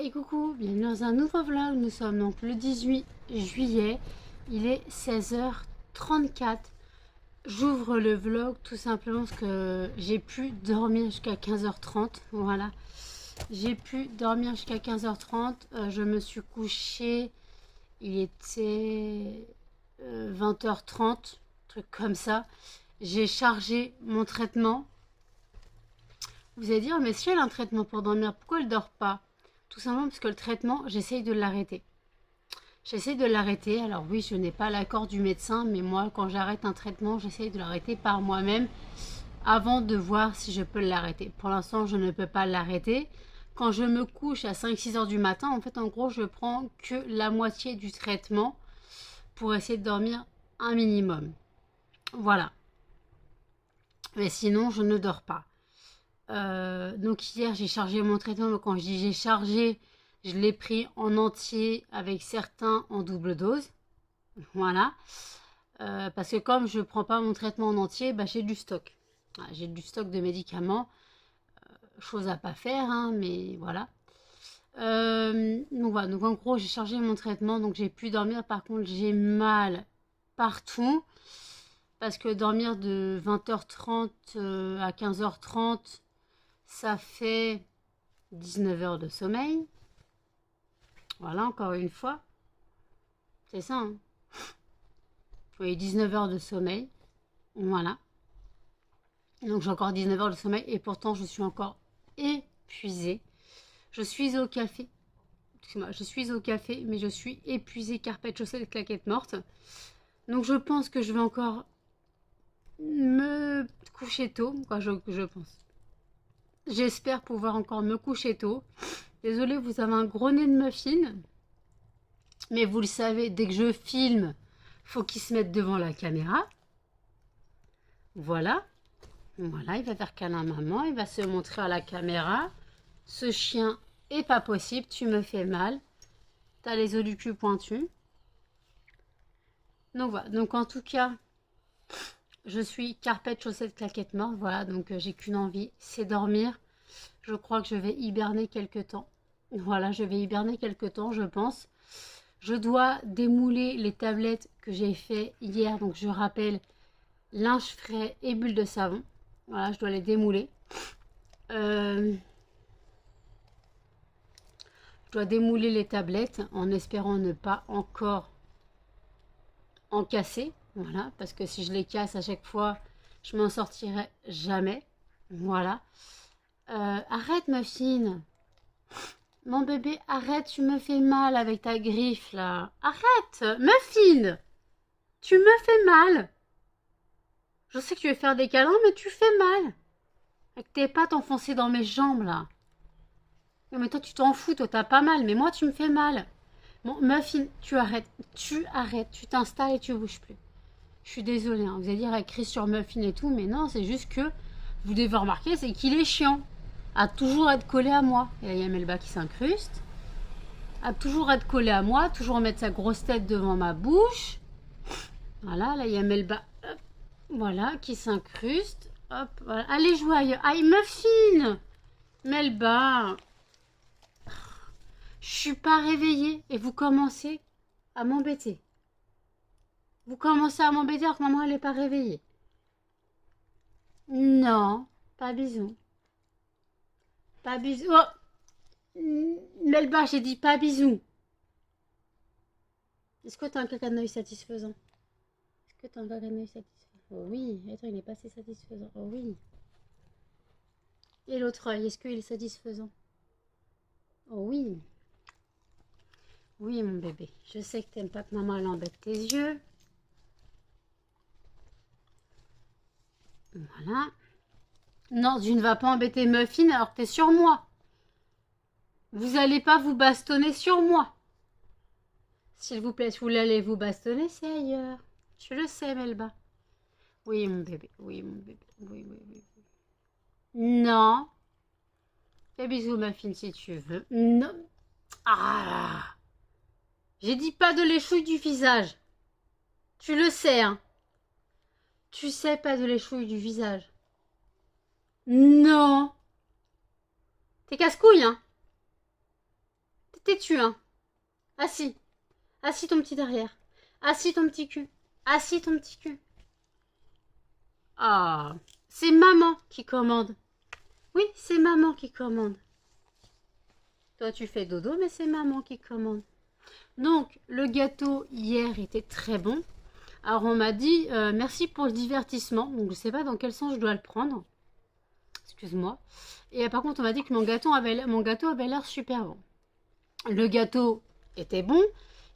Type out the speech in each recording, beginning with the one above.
Et coucou, bienvenue dans un nouveau vlog. Nous sommes donc le 18 juillet, il est 16h34. J'ouvre le vlog tout simplement parce que j'ai pu dormir jusqu'à 15h30. Voilà, j'ai pu dormir jusqu'à 15h30. Je me suis couchée, il était 20h30, truc comme ça. J'ai chargé mon traitement. Vous allez dire, mais si elle a un traitement pour dormir, pourquoi elle ne dort pas? Tout simplement parce que le traitement, j'essaye de l'arrêter. J'essaye de l'arrêter. Alors oui, je n'ai pas l'accord du médecin, mais moi, quand j'arrête un traitement, j'essaye de l'arrêter par moi-même avant de voir si je peux l'arrêter. Pour l'instant, je ne peux pas l'arrêter. Quand je me couche à 5-6 heures du matin, en fait, en gros, je prends que la moitié du traitement pour essayer de dormir un minimum. Voilà. Mais sinon, je ne dors pas. Donc hier j'ai chargé mon traitement, mais quand je dis j'ai chargé, je l'ai pris en entier avec certains en double dose. Voilà. Parce que comme je ne prends pas mon traitement en entier, bah, j'ai du stock. Voilà, j'ai du stock de médicaments. Chose à pas faire, hein, mais voilà. Donc voilà, donc en gros j'ai chargé mon traitement, donc j'ai pu dormir. Par contre j'ai mal partout. Parce que dormir de 20h30 à 15h30, ça fait 19 heures de sommeil. Voilà, encore une fois. C'est ça, hein. Oui, 19 heures de sommeil. Voilà. Donc j'ai encore 19 heures de sommeil et pourtant je suis encore épuisée. Je suis au café. Excusez-moi, je suis au café, mais je suis épuisée, carpette, chaussettes, claquettes mortes. Donc je pense que je vais encore me coucher tôt. Quoi, je pense. J'espère pouvoir encore me coucher tôt. Désolée, vous avez un gros nez de muffin. Mais vous le savez, dès que je filme, faut qu'il se mette devant la caméra. Voilà. Voilà, il va faire câlin à maman. Il va se montrer à la caméra. Ce chien est pas possible. Tu me fais mal. T'as les os du cul pointus. Donc voilà. Donc en tout cas, je suis carpette, chaussettes, claquettes mortes. Voilà. Donc j'ai qu'une envie, c'est dormir. Je crois que je vais hiberner quelques temps. Voilà, je vais hiberner quelques temps, je pense. Je dois démouler les tablettes que j'ai fait hier. Donc je rappelle, linge frais et bulles de savon. Voilà, je dois les démouler. Je dois démouler les tablettes en espérant ne pas encore en casser. Voilà, parce que si je les casse à chaque fois, je m'en sortirai jamais. Voilà. Arrête, Muffin. Mon bébé, arrête, tu me fais mal avec ta griffe là. Arrête, Muffin. Tu me fais mal. Je sais que tu veux faire des câlins, mais tu fais mal. Avec tes pattes enfoncées dans mes jambes, là. Non, mais toi, tu t'en fous, toi, t'as pas mal, mais moi, tu me fais mal. Bon, Muffin, tu arrêtes. Tu arrêtes. Tu t'installes et tu bouges plus. Je suis désolée, hein. Vous allez dire, elle crie sur Muffin et tout, mais non, c'est juste que vous devez remarquer, c'est qu'il est chiant. À toujours être collé à moi. Et là, il y a Melba qui s'incruste. À toujours être collé à moi, toujours mettre sa grosse tête devant ma bouche. Voilà, là, il y a Melba. Voilà, qui s'incruste. Hop, voilà. Allez jouer ailleurs. Aïe, Muffin. Melba. Je suis pas réveillée. Et vous commencez à m'embêter. Vous commencez à m'embêter alors que maman, elle n'est pas réveillée. Non, pas bisous. Pas bisous. Oh, Melba, j'ai dit pas bisous. Est-ce que tu as un caca de noix satisfaisant? Est-ce que tu as un caca de noix satisfaisant? Oh oui. Attends, il n'est pas assez satisfaisant. Oh oui. Et l'autre œil, est-ce qu'il est satisfaisant? Oh oui. Oui, mon bébé. Je sais que t'aimes pas que maman elle embête tes yeux. Voilà. Non, tu ne vas pas embêter Muffin alors que t'es sur moi. Vous allez pas vous bastonner sur moi. S'il vous plaît, si vous voulez aller vous bastonner, c'est ailleurs. Je le sais, Melba. Oui, mon bébé. Oui, mon bébé. Oui, oui, oui. Non. Fais bisous, Muffin, si tu veux. Non. Ah. J'ai dit pas de l'échouille du visage. Tu le sais, hein. Tu sais pas de l'échouille du visage. Non. T'es casse-couille, hein. Têtu, hein. Assis. Assis ton petit derrière. Assis ton petit cul. Assis ton petit cul. Ah, c'est maman qui commande. Oui, c'est maman qui commande. Toi, tu fais dodo, mais c'est maman qui commande. Donc, le gâteau hier était très bon. Alors, on m'a dit merci pour le divertissement. Donc, je ne sais pas dans quel sens je dois le prendre. Excuse-moi. Et par contre, on m'a dit que mon gâteau avait l'air super bon. Le gâteau était bon,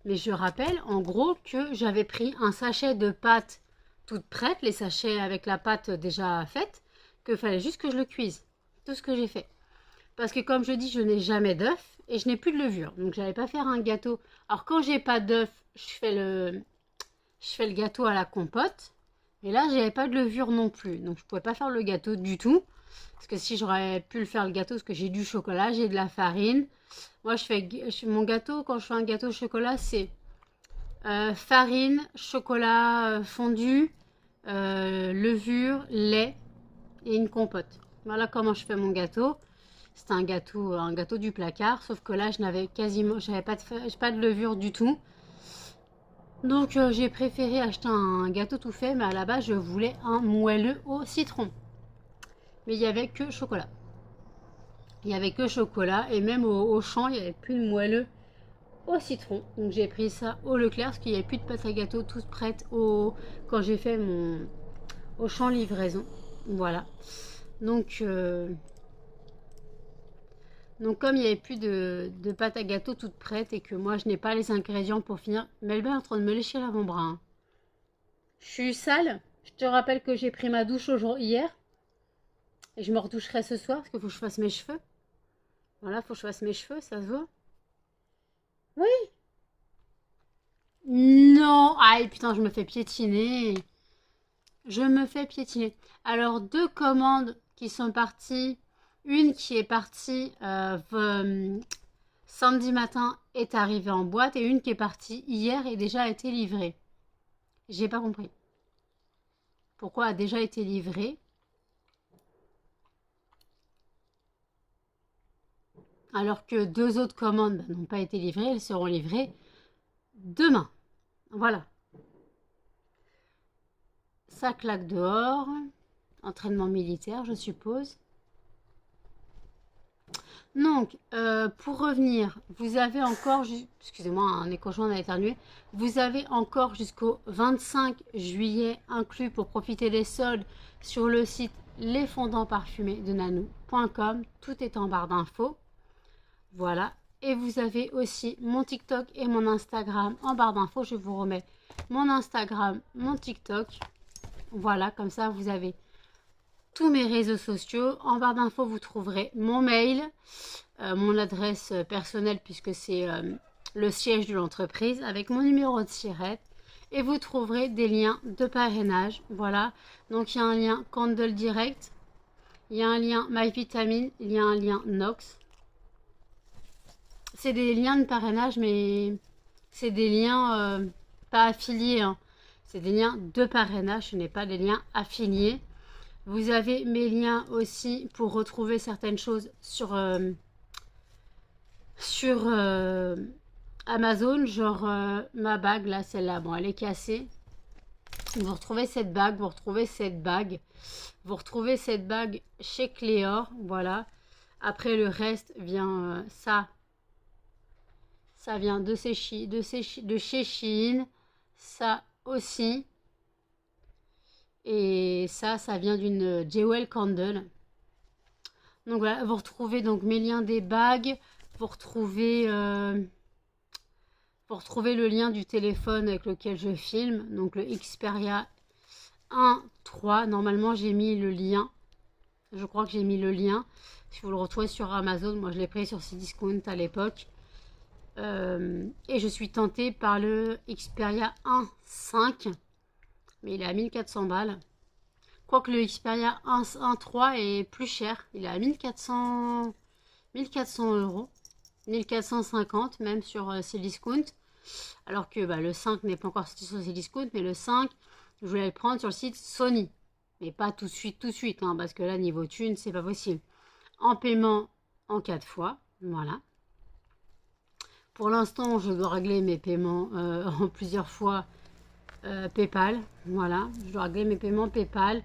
mais je rappelle en gros que j'avais pris un sachet de pâte toute prête, les sachets avec la pâte déjà faite, qu'il fallait juste que je le cuise. Tout ce que j'ai fait. Parce que comme je dis, je n'ai jamais d'œuf et je n'ai plus de levure. Donc, je n'allais pas faire un gâteau. Alors, quand j'ai pas d'œuf, je fais le gâteau à la compote. Et là, j'avais pas de levure non plus. Donc, je pouvais pas faire le gâteau du tout. Parce que si j'aurais pu le faire le gâteau, parce que j'ai du chocolat, j'ai de la farine. Moi, mon gâteau, quand je fais un gâteau au chocolat, c'est farine, chocolat fondu, levure, lait et une compote. Voilà comment je fais mon gâteau. C'est un gâteau du placard, sauf que là, j'avais pas de levure du tout. Donc, j'ai préféré acheter un gâteau tout fait, mais à la base, je voulais un moelleux au citron. Mais il n'y avait que chocolat. Il n'y avait que chocolat, et même au champ, il n'y avait plus de moelleux au citron. Donc, j'ai pris ça au Leclerc, parce qu'il n'y avait plus de pâte à gâteau toute prête quand j'ai fait au champ livraison. Voilà. Donc, comme il n'y avait plus de pâte à gâteau toute prête et que moi, je n'ai pas les ingrédients pour finir... Melba est en train de me lécher l'avant-bras. Hein. Je suis sale. Je te rappelle que j'ai pris ma douche hier. Et je me retoucherai ce soir parce qu'il faut que je fasse mes cheveux. Voilà, il faut que je fasse mes cheveux, ça se voit. Oui. Non. Aïe, putain, je me fais piétiner. Je me fais piétiner. Alors, 2 commandes qui sont parties. Une qui est partie samedi matin est arrivée en boîte et une qui est partie hier et déjà a été livrée. J'ai pas compris. Pourquoi a déjà été livrée? Alors que 2 autres commandes n'ont pas été livrées, elles seront livrées demain. Voilà. Ça claque dehors. Entraînement militaire, je suppose. Donc, pour revenir, vous avez encore, excusez-moi, un écorchement à éternuer, vous avez encore jusqu'au 25 juillet inclus pour profiter des soldes sur le site lesfondantparfumés.com. Tout est en barre d'infos. Voilà. Et vous avez aussi mon TikTok et mon Instagram en barre d'infos. Je vous remets mon Instagram, mon TikTok. Voilà, comme ça vous avez tous mes réseaux sociaux. En barre d'infos, vous trouverez mon mail, mon adresse personnelle puisque c'est le siège de l'entreprise avec mon numéro de SIRET. Et vous trouverez des liens de parrainage. Voilà. Donc, il y a un lien Candle Direct. Il y a un lien MyVitamine. Il y a un lien Nox. C'est des liens de parrainage, mais c'est des liens pas affiliés. Hein. C'est des liens de parrainage. Ce n'est pas des liens affiliés. Vous avez mes liens aussi pour retrouver certaines choses sur Amazon, genre ma bague, là, celle-là, bon, elle est cassée. Vous retrouvez cette bague, vous retrouvez cette bague. Vous retrouvez cette bague chez Cléor, voilà. Après, le reste vient, ça vient de chez Shein, ça aussi. Et ça vient d'une Jewel Candle. Donc voilà, vous retrouvez donc mes liens des bagues. Vous retrouvez le lien du téléphone avec lequel je filme. Donc le Xperia 1.3. Normalement, j'ai mis le lien. Je crois que j'ai mis le lien. Si vous le retrouvez sur Amazon, moi je l'ai pris sur Cdiscount à l'époque. Et je suis tentée par le Xperia 1.5. Mais il est à 1400 balles. Quoique le Xperia 1.3 est plus cher. Il est à 1400 euros. 1450 même sur Cdiscount. Alors que le 5 n'est pas encore sorti sur Cdiscount. Mais le 5, je voulais le prendre sur le site Sony. Mais pas tout de suite. Hein, parce que là, niveau thune, c'est pas possible. En paiement en 4 fois. Voilà. Pour l'instant, je dois régler mes paiements en plusieurs fois PayPal. Voilà, je dois régler mes paiements PayPal.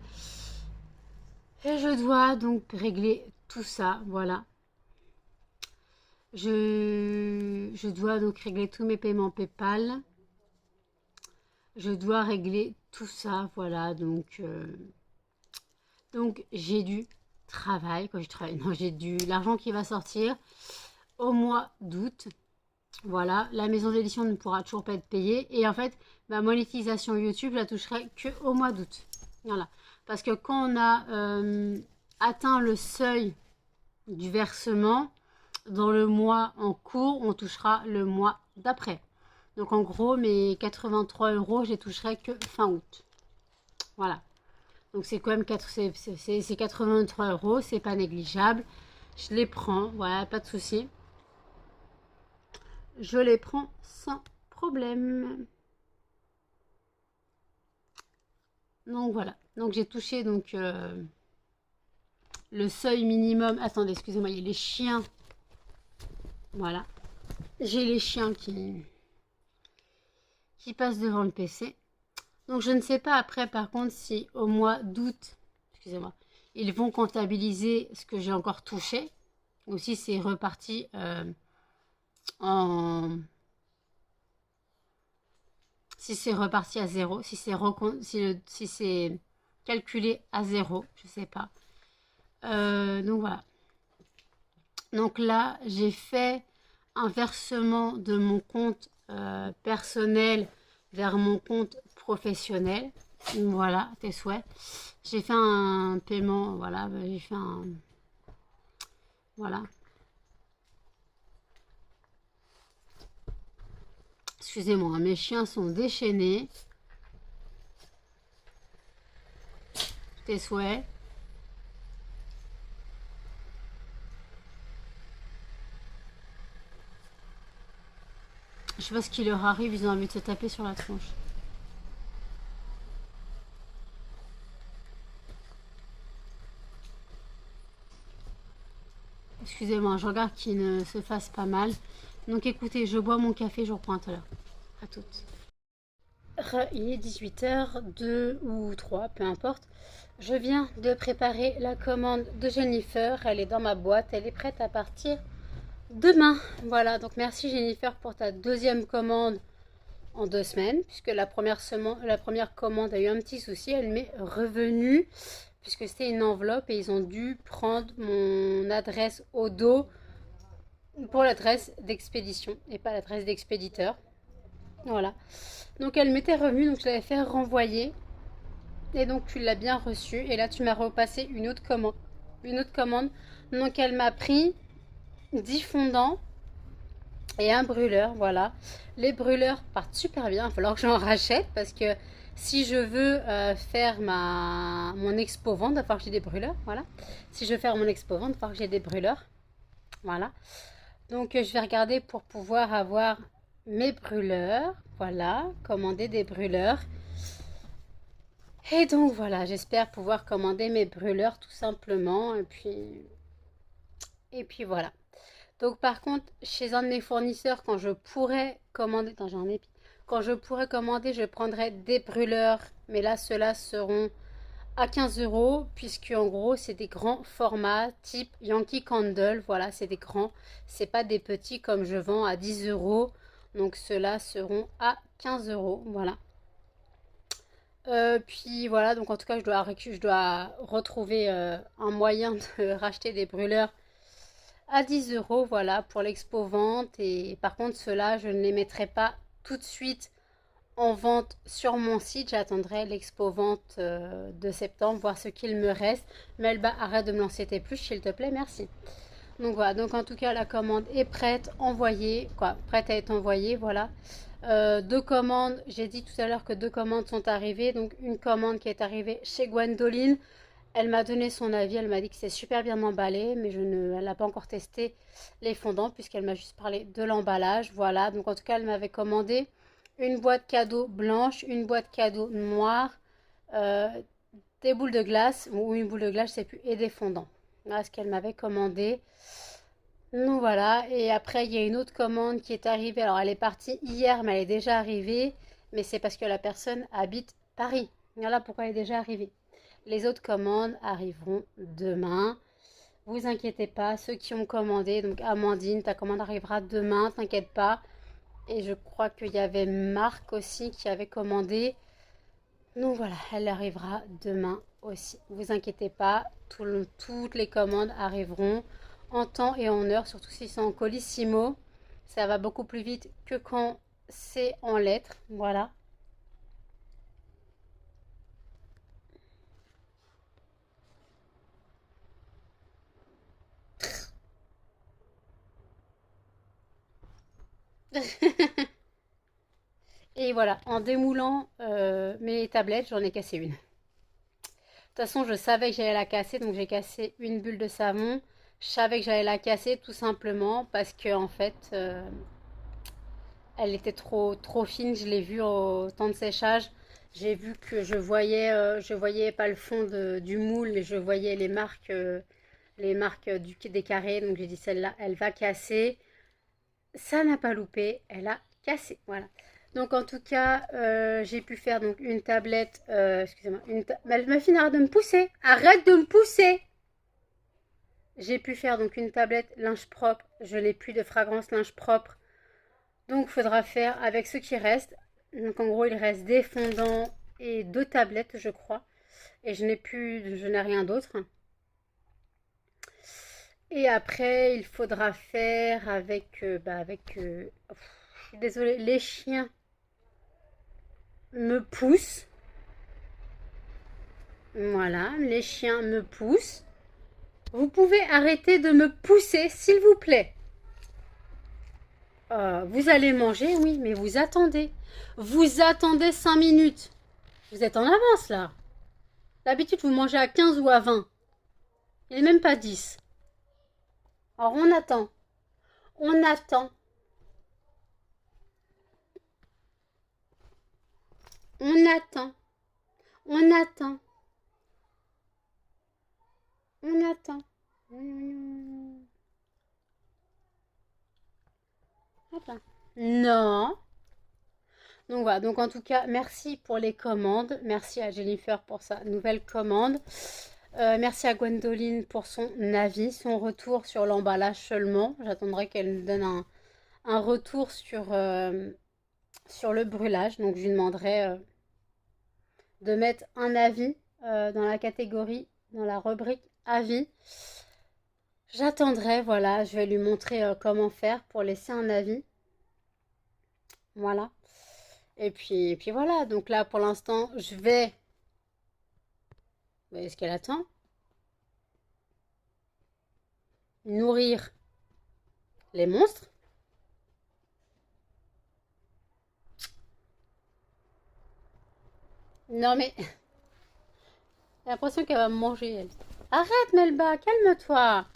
Et je dois donc régler tout ça. Voilà. Je dois donc régler tous mes paiements PayPal. Je dois régler tout ça. Voilà, donc j'ai du travail. Quand je travaille, non, j'ai l'argent qui va sortir au mois d'août. Voilà, la maison d'édition ne pourra toujours pas être payée. Et en fait, ma monétisation YouTube, je la toucherai que au mois d'août. Voilà. Parce que quand on a atteint le seuil du versement, dans le mois en cours, on touchera le mois d'après. Donc en gros, mes 83 €, je les toucherai que fin août. Voilà. Donc c'est quand même 83 €, c'est pas négligeable. Je les prends, voilà, pas de souci. Je les prends sans problème. Donc voilà. Donc j'ai touché donc le seuil minimum. Attendez, excusez-moi, il y a les chiens. Voilà. J'ai les chiens qui passent devant le PC. Donc je ne sais pas après par contre si au mois d'août, excusez-moi, ils vont comptabiliser ce que j'ai encore touché. Ou si c'est reparti si c'est reparti à zéro, si c'est calculé à zéro, je sais pas. Donc voilà. Donc là, j'ai fait un versement de mon compte personnel vers mon compte professionnel. Voilà, tes souhaits. J'ai fait un paiement, voilà, j'ai fait un... Voilà. Excusez-moi, mes chiens sont déchaînés. Tes souhaits. Je sais pas ce qui leur arrive, ils ont envie de se taper sur la tronche. Excusez-moi, je regarde qu'ils ne se fassent pas mal. Donc écoutez, je bois mon café, je reprends tout à l'heure. À toutes. Il est 18h, 2 ou 3, peu importe. Je viens de préparer la commande de Jennifer. Elle est dans ma boîte, elle est prête à partir demain. Voilà, donc merci Jennifer pour ta deuxième commande en 2 semaines. Puisque la première commande a eu un petit souci, elle m'est revenue. Puisque c'était une enveloppe et ils ont dû prendre mon adresse au dos pour l'adresse d'expédition et pas l'adresse d'expéditeur. Voilà. Donc elle m'était revenue, donc je l'avais fait renvoyer. Et donc tu l'as bien reçue. Et là tu m'as repassé une autre commande. Donc elle m'a pris 10 fondants et un brûleur. Voilà. Les brûleurs partent super bien. Il va falloir que j'en rachète parce que si je veux faire mon expo vente, il va falloir que j'ai des brûleurs. Voilà. Si je veux faire mon expo vente, il va falloir que j'ai des brûleurs. Voilà. Donc je vais regarder pour pouvoir avoir mes brûleurs. Voilà. Commander des brûleurs. Et donc voilà, j'espère pouvoir commander mes brûleurs tout simplement. Et puis voilà. Donc par contre, chez un de mes fournisseurs, quand je pourrais commander... Attends, j'ai un épi. Quand je pourrais commander, je prendrai des brûleurs. Mais là, ceux-là seront à 15 €. Puisque en gros, c'est des grands formats type Yankee Candle. Voilà, c'est des grands. C'est pas des petits comme je vends à 10 €. Donc ceux-là seront à 15 €. Voilà. Puis voilà, donc en tout cas, je dois retrouver un moyen de racheter des brûleurs à 10 €, voilà, pour l'expo vente. Et par contre, ceux-là, je ne les mettrai pas tout de suite en vente sur mon site. J'attendrai l'expo vente de septembre, voir ce qu'il me reste. Melba, arrête de me lancer tes plus, s'il te plaît, merci. Donc voilà, donc en tout cas, la commande est prête, envoyée, prête à être envoyée, voilà. 2 commandes, j'ai dit tout à l'heure que 2 commandes sont arrivées. Donc une commande qui est arrivée chez Gwendoline. Elle m'a donné son avis, elle m'a dit que c'est super bien emballé, mais elle n'a pas encore testé les fondants puisqu'elle m'a juste parlé de l'emballage. Voilà, donc en tout cas, elle m'avait commandé une boîte cadeau blanche, une boîte cadeau noire, des boules de glace, ou une boule de glace, je sais plus, et des fondants. Voilà ce qu'elle m'avait commandé. Donc voilà, et après il y a une autre commande qui est arrivée. Alors elle est partie hier, mais elle est déjà arrivée. Mais c'est parce que la personne habite Paris. Voilà pourquoi elle est déjà arrivée. Les autres commandes arriveront demain. Vous inquiétez pas, ceux qui ont commandé, donc Amandine, ta commande arrivera demain, t'inquiète pas. Et je crois qu'il y avait Marc aussi qui avait commandé. Donc voilà, elle arrivera demain aussi. Vous inquiétez pas, toutes les commandes arriveront en temps et en heure, surtout si c'est en colissimo. Ça va beaucoup plus vite que quand c'est en lettres. Voilà. Et voilà, en démoulant mes tablettes, j'en ai cassé une. De toute façon, je savais que j'allais la casser, donc j'ai cassé une bulle de savon. Je savais que j'allais la casser tout simplement parce que en fait, elle était trop fine. Je l'ai vue au temps de séchage. J'ai vu que je voyais pas le fond du moule, mais je voyais les marques des carrés. Donc j'ai dit celle-là, elle va casser. Ça n'a pas loupé, elle a cassé. Voilà. Donc en tout cas, j'ai pu faire donc une tablette. Excusez-moi, ma fille arrête de me pousser. Arrête de me pousser. J'ai pu faire donc une tablette linge propre. Je n'ai plus de fragrance linge propre. Donc il faudra faire avec ce qui reste. Donc en gros, il reste des fondants et deux tablettes, je crois. Et je n'ai rien d'autre. Et après, il faudra faire je suis désolée, les chiens me poussent. Voilà, les chiens me poussent. Vous pouvez arrêter de me pousser, s'il vous plaît. Vous allez manger, oui, mais vous attendez. Vous attendez 5 minutes. Vous êtes en avance là. D'habitude, vous mangez à 15 ou à 20. Il n'est même pas 10. Alors on attend. On attend. On attend. On attend. On attend. Hop là. Non. Donc voilà, donc en tout cas, merci pour les commandes. Merci à Jennifer pour sa nouvelle commande. Merci à Gwendoline pour son avis, son retour sur l'emballage seulement. J'attendrai qu'elle nous donne un retour sur le brûlage. Donc je lui demanderai de mettre un avis dans la catégorie, dans la rubrique avis. J'attendrai, voilà, je vais lui montrer comment faire pour laisser un avis. Voilà. Et puis voilà, donc là pour l'instant, je vais. Vous voyez ce qu'elle attend? Nourrir les monstres. Non mais, j'ai l'impression qu'elle va me manger, elle. Arrête Melba, calme-toi.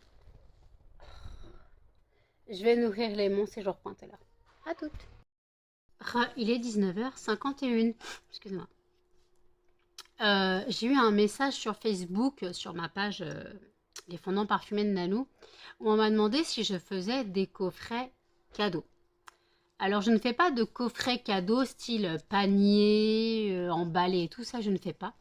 Je vais nourrir les monstres et je reprends tout à l'heure. À toutes. Il est 19h51. Excuse-moi. J'ai eu un message sur Facebook, sur ma page Les fondants parfumés de Nanou, où on m'a demandé si je faisais des coffrets cadeaux. Alors, je ne fais pas de coffrets cadeaux style panier, emballé et tout ça, je ne fais pas.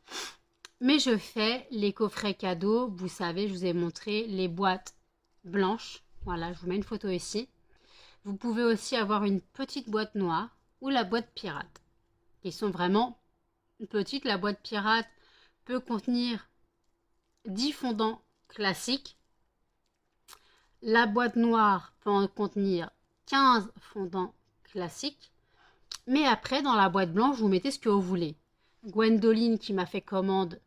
Mais je fais les coffrets cadeaux. Vous savez, je vous ai montré les boîtes blanches. Voilà, je vous mets une photo ici. Vous pouvez aussi avoir une petite boîte noire ou la boîte pirate. Ils sont vraiment petites. La boîte pirate peut contenir 10 fondants classiques. La boîte noire peut en contenir 15 fondants classiques. Mais après, dans la boîte blanche, vous mettez ce que vous voulez. Gwendoline qui m'a fait commande,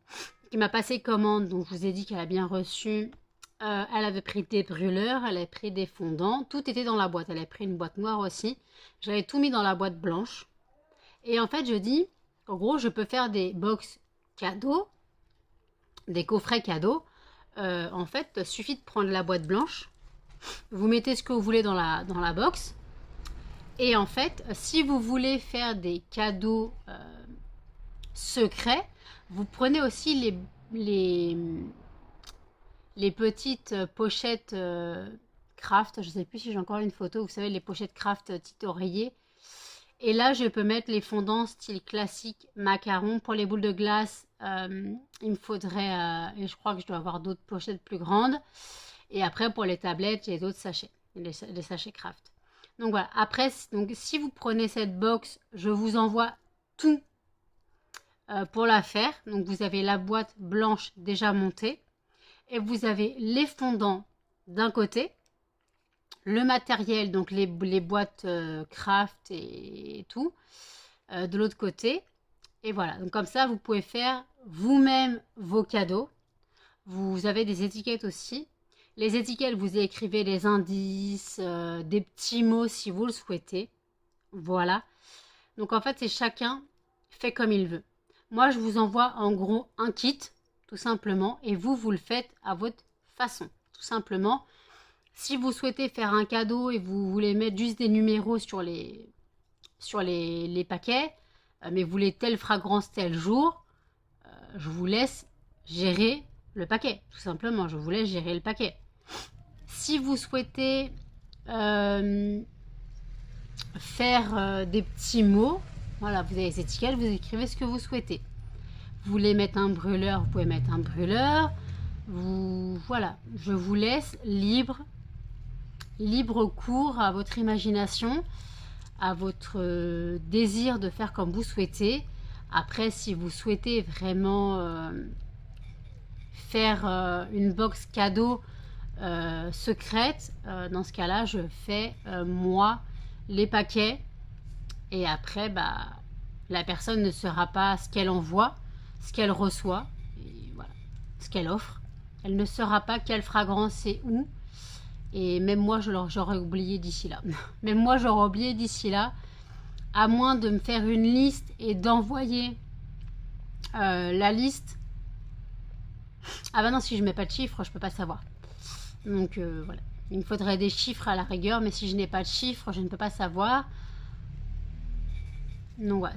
qui m'a passé commande, donc je vous ai dit qu'elle a bien reçu. Elle avait pris des brûleurs, elle avait pris des fondants, tout était dans la boîte. Elle a pris une boîte noire aussi. J'avais tout mis dans la boîte blanche. Et en fait, je dis, en gros, je peux faire des box cadeaux, des coffrets cadeaux. En fait, il suffit de prendre la boîte blanche. Vous mettez ce que vous voulez dans la box. Et en fait, si vous voulez faire des cadeaux secrets, vous prenez aussi les petites pochettes craft. Je ne sais plus si j'ai encore une photo. Vous savez, les pochettes craft petit oreiller. Et là, je peux mettre les fondants style classique macaron. Pour les boules de glace, il me faudrait, et je crois que je dois avoir d'autres pochettes plus grandes. Et après, pour les tablettes, j'ai d'autres sachets, les sachets craft. Donc voilà, après, donc, si vous prenez cette box, je vous envoie tout pour la faire. Donc vous avez la boîte blanche déjà montée. Et vous avez les fondants d'un côté. Le matériel, donc les boîtes craft et tout, de l'autre côté. Et voilà, donc comme ça, vous pouvez faire vous-même vos cadeaux. Vous avez des étiquettes aussi. Les étiquettes, vous écrivez les indices, des petits mots si vous le souhaitez. Voilà. Donc en fait, c'est chacun fait comme il veut. Moi, je vous envoie en gros un kit, tout simplement. Et vous, vous le faites à votre façon, tout simplement. Si vous souhaitez faire un cadeau et vous voulez mettre juste des numéros sur les paquets, mais vous voulez telle fragrance tel jour, je vous laisse gérer le paquet, tout simplement. Je vous laisse gérer le paquet. Si vous souhaitez faire des petits mots, voilà, vous avez les étiquettes, vous écrivez ce que vous souhaitez. Vous voulez mettre un brûleur, vous pouvez mettre un brûleur. Voilà, je vous laisse libre cours à votre imagination, à votre désir de faire comme vous souhaitez. Après, si vous souhaitez vraiment faire une box cadeau secrète, dans ce cas-là, je fais moi les paquets et après, la personne ne saura pas ce qu'elle envoie, ce qu'elle reçoit, et voilà, ce qu'elle offre. Elle ne saura pas quelle fragrance c'est où. Et même moi, j'aurais oublié d'ici là. Même moi, j'aurais oublié d'ici là. À moins de me faire une liste et d'envoyer la liste. Ah bah non, si je mets pas de chiffres, je peux pas savoir. Donc voilà. Il me faudrait des chiffres à la rigueur. Mais si je n'ai pas de chiffres, je ne peux pas savoir. Donc voilà.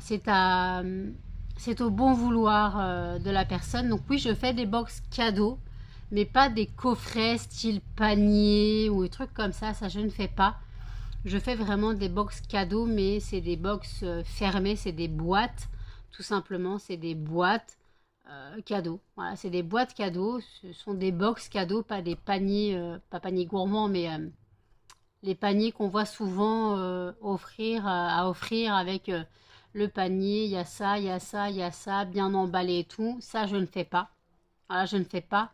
C'est au bon vouloir de la personne. Donc oui, je fais des box cadeaux. Mais pas des coffrets style panier ou des trucs comme ça je ne fais pas. Je fais vraiment des box cadeaux, mais c'est des box fermées, c'est des boîtes, tout simplement, c'est des boîtes cadeaux. Voilà, c'est des boîtes cadeaux, ce sont des box cadeaux, pas des paniers, pas paniers gourmands, mais les paniers qu'on voit souvent à offrir avec le panier, il y a ça, il y a ça, il y a ça, bien emballé et tout. Ça, je ne fais pas. Voilà, je ne fais pas.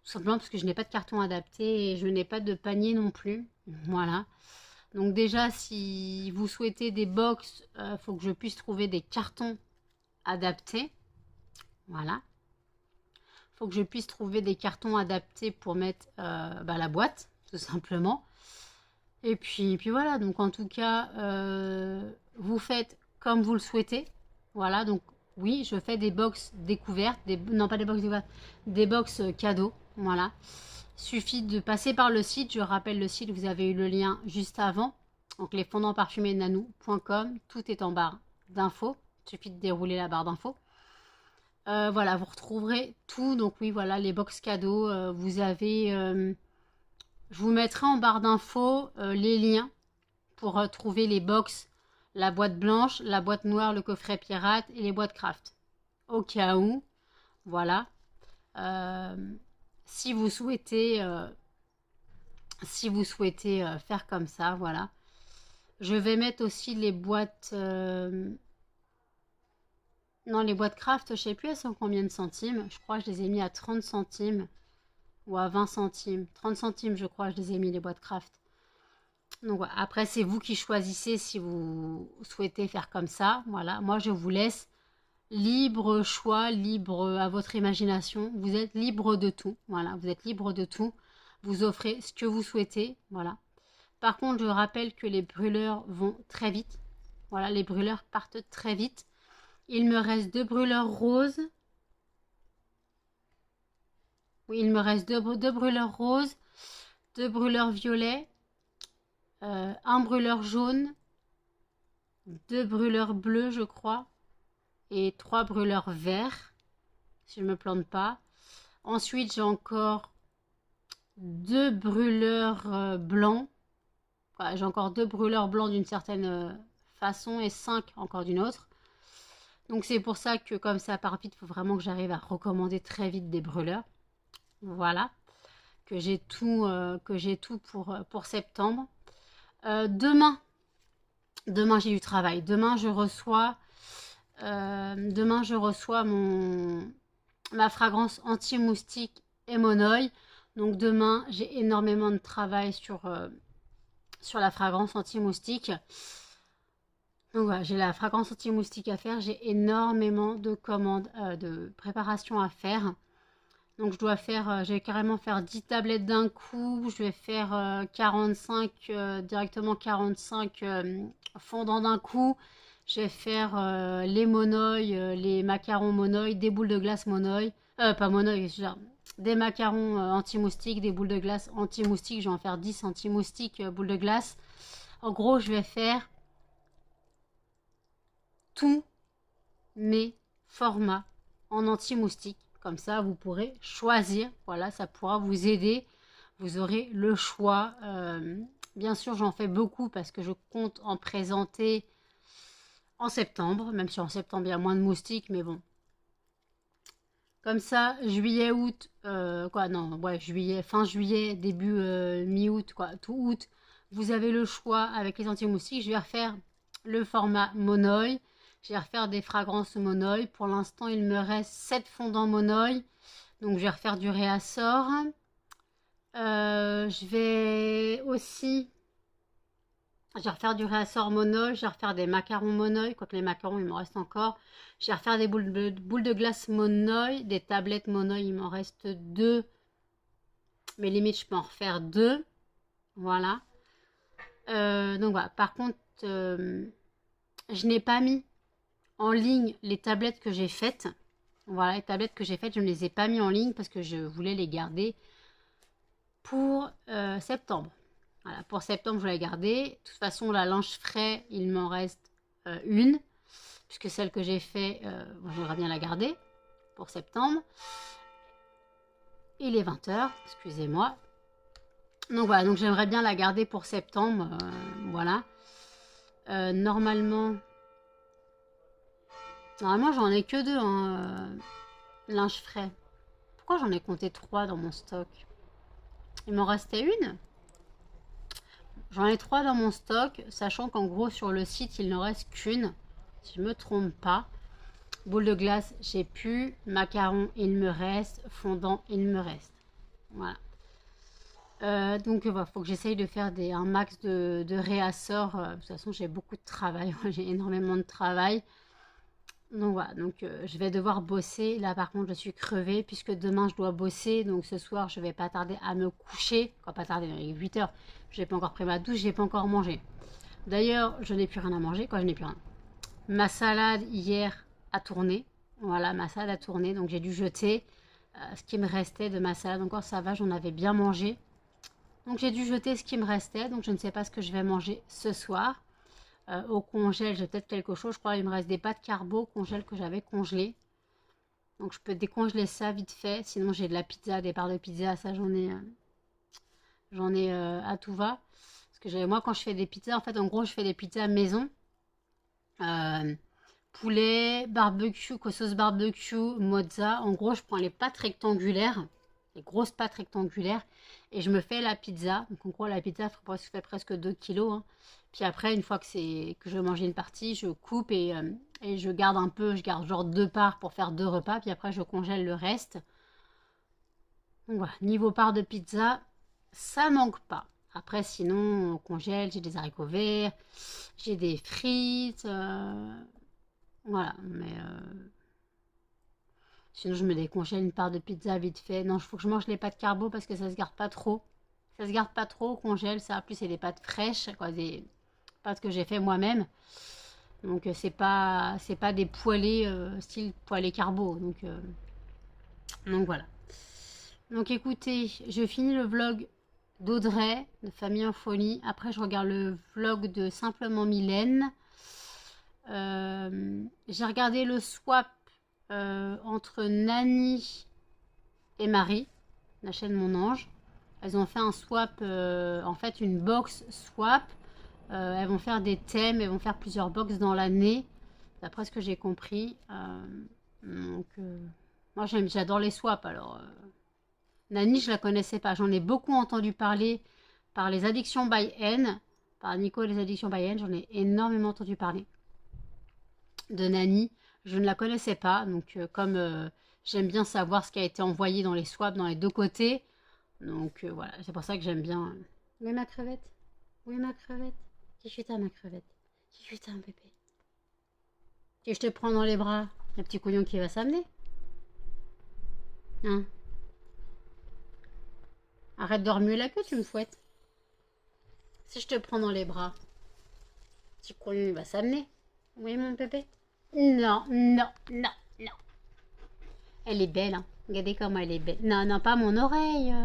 Tout simplement parce que je n'ai pas de carton adapté et je n'ai pas de panier non plus. Voilà. Donc déjà, si vous souhaitez des box, faut que je puisse trouver des cartons adaptés. Voilà. Faut que je puisse trouver des cartons adaptés pour mettre la boîte, tout simplement. Et puis voilà. Donc en tout cas, vous faites comme vous le souhaitez. Voilà. Donc oui, je fais des box découvertes. Non, pas des box découvertes. Des box cadeaux. Voilà. Suffit de passer par le site. Je rappelle le site, vous avez eu le lien juste avant. Donc lesfondantparfuménanou.com. Tout est en barre d'infos. Il suffit de dérouler la barre d'infos. Voilà, vous retrouverez tout. Donc oui, voilà, les box cadeaux. Vous avez... je vous mettrai en barre d'infos les liens pour trouver les box. La boîte blanche, la boîte noire, le coffret pirate et les boîtes craft. Au cas où, voilà. Si vous souhaitez faire comme ça, voilà. Je vais mettre aussi les boîtes... non, les boîtes craft, je sais plus elles sont combien de centimes. Je crois que je les ai mis à 30 centimes ou à 20 centimes. 30 centimes, je crois, je les ai mis les boîtes craft. Donc voilà. Après, c'est vous qui choisissez si vous souhaitez faire comme ça. Voilà, moi je vous laisse libre choix, libre à votre imagination. Vous êtes libre de tout. Voilà, vous êtes libre de tout. Vous offrez ce que vous souhaitez. Voilà. Par contre, je rappelle que les brûleurs vont très vite. Voilà, les brûleurs partent très vite. Il me reste 2 brûleurs roses. Oui, il me reste deux brûleurs roses, 2 brûleurs violets, un brûleur jaune, 2 brûleurs bleus, je crois, et 3 brûleurs verts, si je ne me plante pas. Ensuite, j'ai encore 2 brûleurs blancs. Voilà, j'ai encore 2 brûleurs blancs d'une certaine façon et 5 encore d'une autre. Donc c'est pour ça que comme ça part vite, il faut vraiment que j'arrive à recommander très vite des brûleurs. Voilà, que j'ai tout pour septembre. Demain j'ai du travail. Demain je reçois ma fragrance anti-moustique et mon oeil. Donc demain j'ai énormément de travail sur la fragrance anti-moustique. Donc voilà, j'ai la fragrance anti-moustique à faire. J'ai énormément de commandes, de préparation à faire. Donc je vais carrément faire 10 tablettes d'un coup. Je vais faire 45, directement 45 fondants d'un coup. Je vais faire les monoïs, les macarons monoïs, des boules de glace monoïs. Pas monoïs, des macarons anti-moustiques, des boules de glace anti-moustiques. Je vais en faire 10 anti-moustiques, boules de glace. En gros, je vais faire tous mes formats en anti-moustique. Comme ça, vous pourrez choisir. Voilà, ça pourra vous aider. Vous aurez le choix. Bien sûr, j'en fais beaucoup parce que je compte en présenter en septembre. Même si en septembre, il y a moins de moustiques. Mais bon. Comme ça, juillet, août. Juillet, fin juillet, début mi-août, quoi. Tout août. Vous avez le choix avec les anti-moustiques. Je vais refaire le format monoï. Je vais refaire des fragrances monoï. Pour l'instant, il me reste 7 fondants monoï. Donc, je vais refaire du réassort. Je vais refaire du réassort monoï. Je vais refaire des macarons monoï. Quoique les macarons, il m'en reste encore. Je vais refaire des boules de glace monoï. Des tablettes monoï, il m'en reste 2. Mais limite, je peux en refaire 2. Voilà. Donc, voilà. Par contre, je n'ai pas mis en ligne les tablettes que j'ai faites. Voilà, les tablettes que j'ai faites, je ne les ai pas mis en ligne parce que je voulais les garder pour septembre. Voilà, pour septembre, je vais les garder. De toute façon, la linge frais, il m'en reste une, puisque celle que j'ai fait, j'aimerais bien la garder pour septembre. Il est 20h, excusez-moi. Donc voilà, donc j'aimerais bien la garder pour septembre. Voilà. Normalement, j'en ai que 2, linge frais. Pourquoi j'en ai compté 3 dans mon stock? Il m'en restait une. J'en ai 3 dans mon stock, sachant qu'en gros sur le site il n'en reste qu'une, si je me trompe pas. Boule de glace, j'ai plus. Macaron, il me reste. Fondant, il me reste. Voilà. Donc il faut que j'essaye de faire un max de réassorts. De toute façon, j'ai beaucoup de travail. J'ai énormément de travail. Donc voilà, je vais devoir bosser. Là par contre je suis crevée puisque demain je dois bosser. Donc ce soir je vais pas tarder à me coucher. Quoi, pas tarder, il est 8h. Je n'ai pas encore pris ma douche, je n'ai pas encore mangé. D'ailleurs je n'ai plus rien à manger. Quoi, je n'ai plus rien. Ma salade hier a tourné. Voilà, ma salade a tourné. Donc j'ai dû jeter ce qui me restait de ma salade. Encore ça va, j'en avais bien mangé. Donc j'ai dû jeter ce qui me restait. Donc je ne sais pas ce que je vais manger ce soir. Au congèle, j'ai peut-être quelque chose. Je crois qu'il me reste des pâtes carbo au congèle que j'avais congelées. Donc je peux décongeler ça vite fait. Sinon j'ai de la pizza, des parts de pizza. Ça j'en ai à tout va. Parce que moi quand je fais des pizzas, en fait en gros je fais des pizzas maison. Poulet, barbecue, sauce barbecue, mozza. En gros je prends les pâtes rectangulaires. Les grosses pâtes rectangulaires. Et je me fais la pizza. Donc en gros la pizza fait presque 2 kilos. Hein. Puis après, une fois que je vais manger une partie, je coupe et je garde un peu, je garde genre 2 parts pour faire 2 repas. Puis après, je congèle le reste. Donc voilà, niveau part de pizza, ça manque pas. Après, sinon, on congèle, j'ai des haricots verts, j'ai des frites. Voilà, mais sinon, je me décongèle une part de pizza vite fait. Non, il faut que je mange les pâtes carbo parce que ça se garde pas trop. Ça se garde pas trop au congèle, ça. En plus, c'est des pâtes fraîches, quoi, des pâtes que j'ai fait moi-même. Donc c'est pas des poêlés style poêlé carbo. Donc voilà. Donc écoutez, je finis le vlog d'Audrey de Famille en Folie. Après je regarde le vlog de Simplement Mylène. J'ai regardé le swap entre Nani et Marie, la chaîne Mon Ange. Elles ont fait un swap, en fait une box swap. Elles vont faire des thèmes, elles vont faire plusieurs box dans l'année, d'après ce que j'ai compris. Donc, moi j'adore les swaps. Alors, Nani, je la connaissais pas. J'en ai beaucoup entendu parler par les addictions by N, par Nico et les addictions by N. J'en ai énormément entendu parler de Nani. Je ne la connaissais pas, donc comme j'aime bien savoir ce qui a été envoyé dans les swaps, dans les deux côtés. Donc voilà, c'est pour ça que j'aime bien. Où est ma crevette? Où est ma crevette? Qui je ma crevette? Qui je un bébé? Que je te prends dans les bras? Un petit couillon qui va s'amener. Hein? Arrête de remuer la queue, tu me fouettes. Si je te prends dans les bras, petit couillon il va s'amener. Oui mon bébé? Non, non, non, non. Elle est belle, hein. Regardez comment elle est belle. Non, non, pas mon oreille.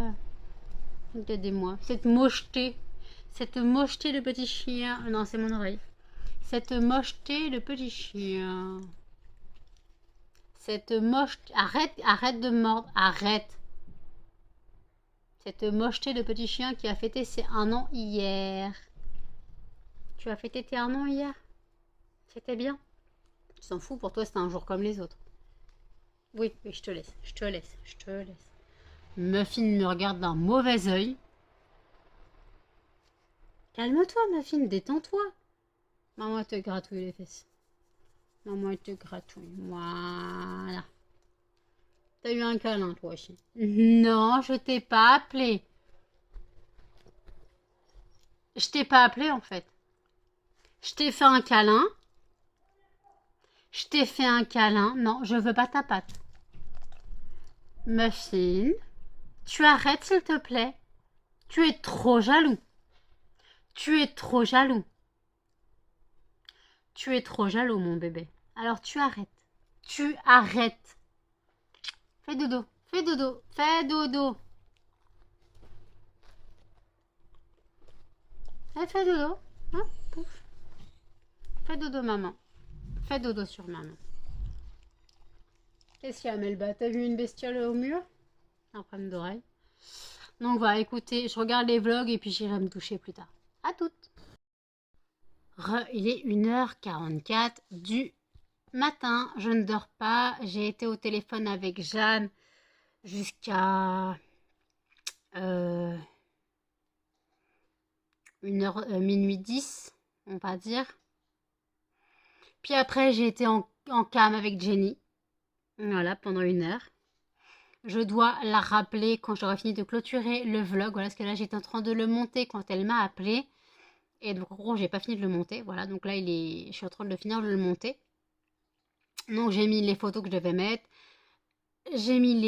Regardez-moi. Cette mocheté. Cette mocheté de petit chien. Non, c'est mon oreille. Cette mocheté de petit chien. Cette mocheté. Arrête, arrête de mordre. Arrête. Cette mocheté de petit chien qui a fêté ses 1 an hier. Tu as fêté tes 1 an hier? C'était bien? Tu t'en fous, pour toi c'était un jour comme les autres. Oui, oui, je te laisse. Je te laisse. Je te laisse. Muffin me regarde d'un mauvais œil. Calme-toi, Muffin, détends-toi. Maman, elle te gratouille les fesses. Maman, elle te gratouille. Voilà. T'as eu un câlin, toi aussi. Non, je t'ai pas appelé. Je t'ai pas appelé, en fait. Je t'ai fait un câlin. Je t'ai fait un câlin. Non, je veux pas ta patte. Muffin, tu arrêtes, s'il te plaît. Tu es trop jaloux. Tu es trop jaloux. Tu es trop jaloux, mon bébé. Alors tu arrêtes. Tu arrêtes. Fais dodo. Fais dodo. Fais dodo. Fais dodo. Hein, pouf. Fais dodo, maman. Fais dodo sur maman. Qu'est-ce qu'il y a, Melba? T'as vu une bestiole au mur? Un problème d'oreille. Donc voilà, écoutez, je regarde les vlogs et puis j'irai me toucher plus tard. À toutes. Il est 1h44 du matin. Je ne dors pas. J'ai été au téléphone avec Jeanne jusqu'à minuit 10, on va dire. Puis après, j'ai été en cam avec Jenny. Voilà, pendant 1 heure. Je dois la rappeler quand j'aurai fini de clôturer le vlog. Voilà, parce que là, j'étais en train de le monter quand elle m'a appelé. Et donc, en gros, j'ai pas fini de le monter. Voilà, donc là, je suis en train de finir de le monter. Donc, j'ai mis les photos que je devais mettre. J'ai mis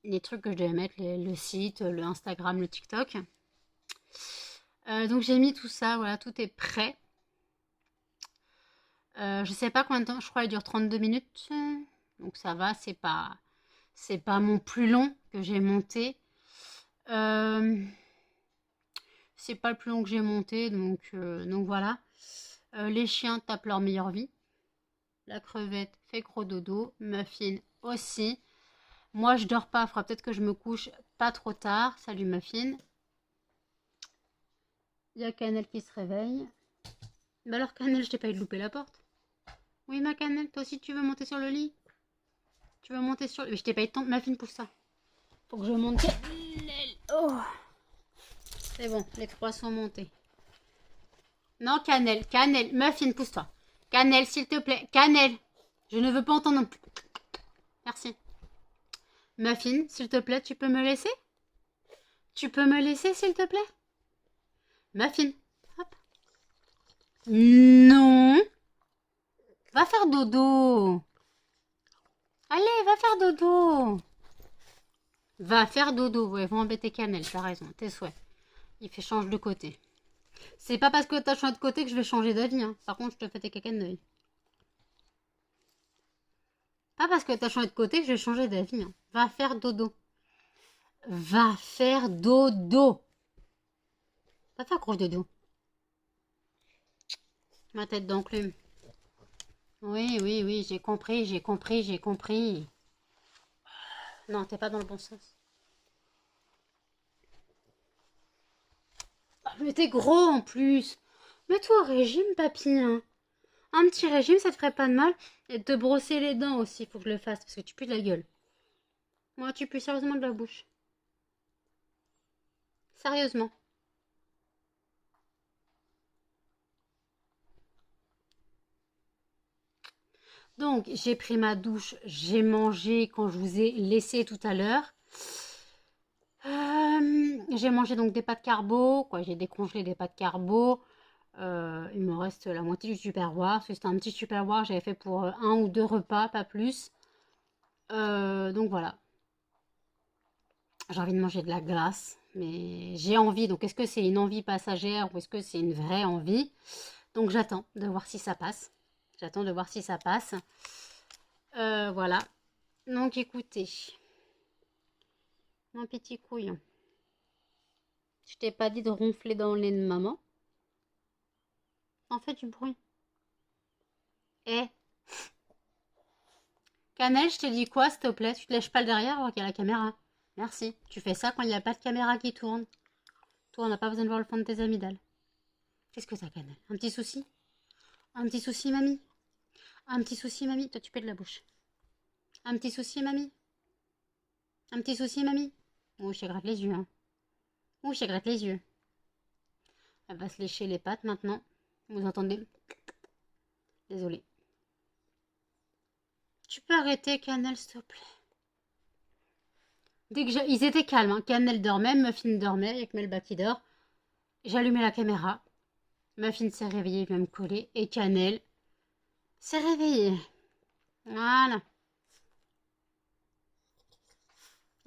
les trucs que je devais mettre, le site, le Instagram, le TikTok. Donc, j'ai mis tout ça. Voilà, tout est prêt. Je sais pas combien de temps. Je crois qu'il dure 32 minutes. Donc, ça va. C'est pas mon plus long que j'ai monté. C'est pas le plus long que j'ai monté, donc voilà. Les chiens tapent leur meilleure vie. La crevette fait gros dodo. Muffin aussi. Moi, je dors pas. Il faudra peut-être que je me couche pas trop tard. Salut Muffin. Il y a Cannelle qui se réveille. Bah alors Cannelle, je t'ai pas eu de louper la porte. Oui ma Cannelle, toi aussi tu veux monter sur le lit? Tu veux monter sur le... Mais je t'ai pas eu de temps. Muffin, pousse ça. Faut que je monte. Oh. C'est bon, les 3 sont montés. Non, Cannelle, Cannelle, Muffin, pousse-toi. Cannelle, s'il te plaît. Cannelle, je ne veux pas entendre. Merci. Muffin, s'il te plaît, tu peux me laisser? Tu peux me laisser, s'il te plaît? Muffin, hop. Non. Va faire dodo. Allez, va faire dodo. Va faire dodo. Ouais, va embêter Cannelle, t'as raison, tes souhaits. Il fait change de côté. C'est pas parce que t'as changé de côté que je vais changer d'avis. Hein. Par contre, je te fais tes caca de nuit. Pas parce que t'as changé de côté que je vais changer d'avis. Hein. Va faire dodo. Va faire dodo. Va faire gros dodo. Ma tête d'enclume. Oui, oui, oui, j'ai compris, j'ai compris, j'ai compris. Non, t'es pas dans le bon sens. Mais t'es gros en plus. Mets-toi au régime, papy. Hein. Un petit régime, ça te ferait pas de mal. Et te brosser les dents aussi, faut que je le fasse parce que tu pues de la gueule. Moi, tu pues sérieusement de la bouche. Sérieusement. Donc, j'ai pris ma douche, j'ai mangé quand je vous ai laissé tout à l'heure. J'ai mangé donc des pâtes carbo, quoi. J'ai décongelé des pâtes carbo. Il me reste la moitié du tupperware. C'était un petit tupperware, j'avais fait pour un ou deux repas, pas plus. Donc voilà. J'ai envie de manger de la glace, mais j'ai envie. Donc est-ce que c'est une envie passagère ou est-ce que c'est une vraie envie? Donc j'attends de voir si ça passe. J'attends de voir si ça passe. Voilà. Donc écoutez, mon petit couillon. Je t'ai pas dit de ronfler dans le nez de maman. En fait du bruit. Eh. Cannelle, je te dis quoi, s'il te plaît? Tu te lèches pas le derrière alors qu'il y a la caméra. Merci. Tu fais ça quand il n'y a pas de caméra qui tourne. Toi, on n'a pas besoin de voir le fond de tes amygdales. Qu'est-ce que t'as, Cannelle? Un petit souci? Un petit souci, mamie? Un petit souci, mamie? Toi, tu pètes de la bouche. Un petit souci, mamie? Un petit souci, mamie? Oh, je te gratte les yeux, hein. Oh, je te gratte les yeux. Elle va se lécher les pattes maintenant. Vous entendez? Désolée. Tu peux arrêter, Cannelle, s'il te plaît. Dès que ils étaient calmes, hein. Cannelle dormait, Muffin dormait, avec Melba qui dort. J'allumais la caméra. Muffin s'est réveillée, il vient me coller. Et Cannelle s'est réveillée. Voilà.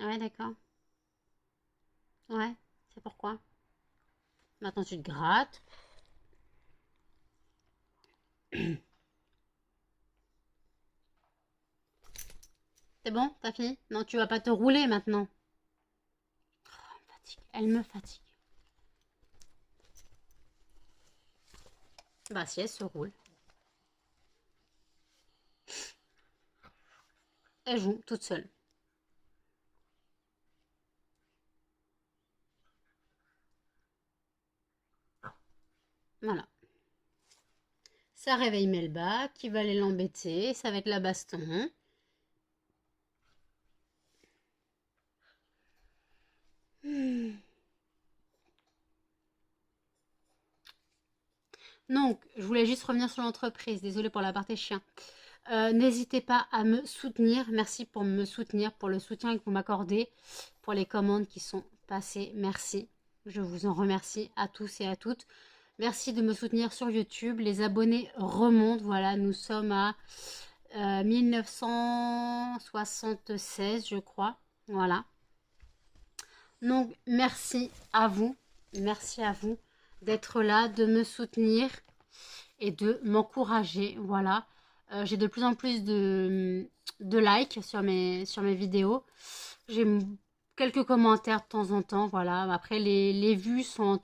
Ouais, d'accord. Ouais, c'est pourquoi. Maintenant, tu te grattes. C'est bon, t'as fini? Non, tu vas pas te rouler maintenant. Oh, elle me fatigue. Elle me fatigue. Bah si, elle se roule. Elle joue toute seule. Voilà. Ça réveille Melba, qui va aller l'embêter. Ça va être la baston. Donc, je voulais juste revenir sur l'entreprise. Désolée pour la partie chien. N'hésitez pas à me soutenir. Merci pour me soutenir, pour le soutien que vous m'accordez, pour les commandes qui sont passées. Merci. Je vous en remercie à tous et à toutes. Merci de me soutenir sur YouTube. Les abonnés remontent. Voilà, nous sommes à 1976, je crois. Voilà. Donc, merci à vous. Merci à vous d'être là, de me soutenir et de m'encourager. Voilà. J'ai de plus en plus de likes sur mes vidéos. J'ai quelques commentaires de temps en temps. Voilà. Après, les vues sont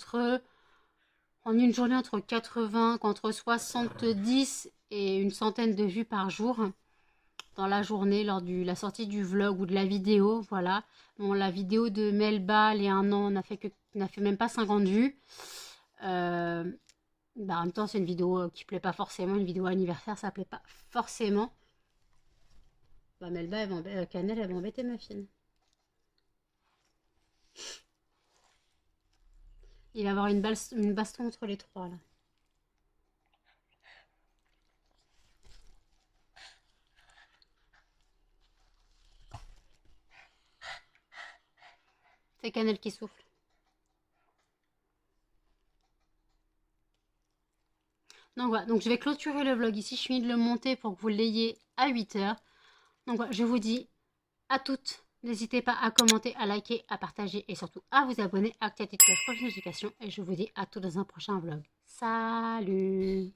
en une journée entre 80, entre 70 et une centaine de vues par jour dans la journée lors de la sortie du vlog ou de la vidéo. Voilà. Bon, la vidéo de Melba, les 1 an, n'a fait même pas 50 vues. Bah, en même temps, c'est une vidéo qui plaît pas forcément. Une vidéo anniversaire, ça plaît pas forcément. Bah, Melba, Cannelle, elle va embêter Muffin. Il va y avoir une baston entre les trois, là. C'est Cannelle qui souffle. Donc voilà, donc je vais clôturer le vlog ici. Je finis de le monter pour que vous l'ayez à 8 h. Donc voilà, je vous dis à toutes. N'hésitez pas à commenter, à liker, à partager et surtout à vous abonner, à activer la cloche pour les notifications. Et je vous dis à tous dans un prochain vlog. Salut!